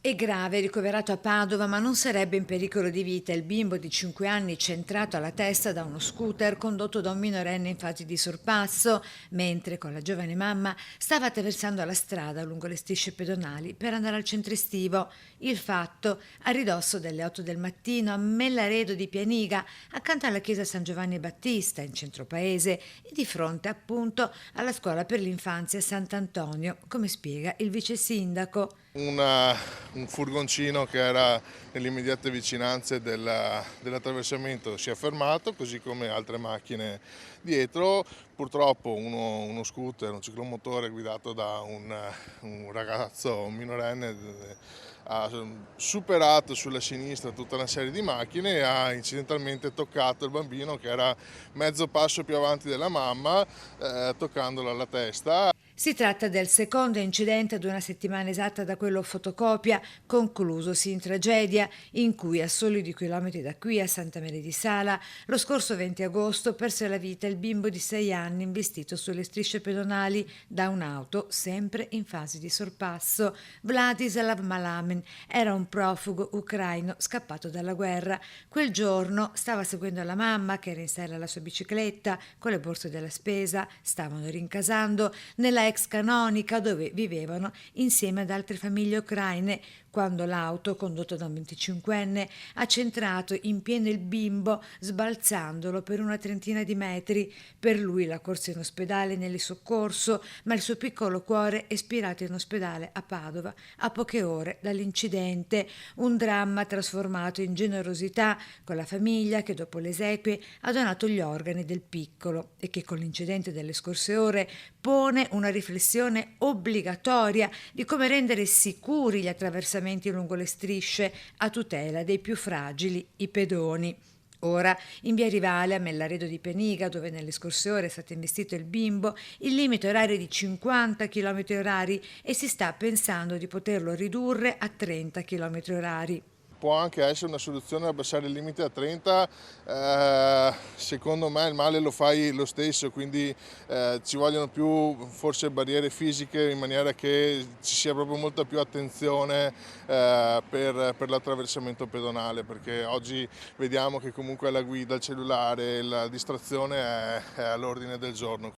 È grave, ricoverato a Padova, ma non sarebbe in pericolo di vita il bimbo di 5 anni centrato alla testa da uno scooter condotto da un minorenne in fase di sorpasso, mentre con la giovane mamma stava attraversando la strada lungo le strisce pedonali per andare al centro estivo. Il fatto a ridosso delle 8 del mattino a Mellaredo di Pianiga, accanto alla chiesa San Giovanni Battista, in centro paese, e di fronte appunto alla scuola per l'infanzia Sant'Antonio, come spiega il vice sindaco. Un furgoncino che era nelle immediate vicinanze dell'attraversamento si è fermato, così come altre macchine dietro. Purtroppo uno scooter, un ciclomotore guidato da un ragazzo, un minorenne, ha superato sulla sinistra tutta una serie di macchine e ha incidentalmente toccato il bambino che era mezzo passo più avanti della mamma, toccandolo alla testa. Si tratta del secondo incidente ad una settimana esatta da quello fotocopia, conclusosi in tragedia, in cui a soli 2 chilometri da qui, a Santa Maria di Sala, lo scorso 20 agosto perse la vita il bimbo di 6 anni investito sulle strisce pedonali da un'auto, sempre in fase di sorpasso. Vladislav Malamen era un profugo ucraino scappato dalla guerra. Quel giorno stava seguendo la mamma, che era in sella alla sua bicicletta, con le borse della spesa, stavano rincasando nella ex Canonica, dove vivevano insieme ad altre famiglie ucraine, quando l'auto, condotta da un 25enne, ha centrato in pieno il bimbo, sbalzandolo per una trentina di metri. Per lui la corsa in ospedale nel soccorso, ma il suo piccolo cuore è spirato in ospedale a Padova a poche ore dall'incidente. Un dramma trasformato in generosità con la famiglia che dopo le esequie ha donato gli organi del piccolo e che con l'incidente delle scorse ore pone una riflessione obbligatoria di come rendere sicuri gli attraversamenti lungo le strisce a tutela dei più fragili, i pedoni. Ora, in via Rivale, a Mellaredo di Peniga, dove nelle scorse ore è stato investito il bimbo, il limite orario è di 50 km orari e si sta pensando di poterlo ridurre a 30 km orari. Può anche essere una soluzione abbassare il limite a 30, secondo me il male lo fai lo stesso, quindi ci vogliono più forse barriere fisiche in maniera che ci sia proprio molta più attenzione per l'attraversamento pedonale, perché oggi vediamo che comunque la guida, il cellulare, la distrazione è all'ordine del giorno.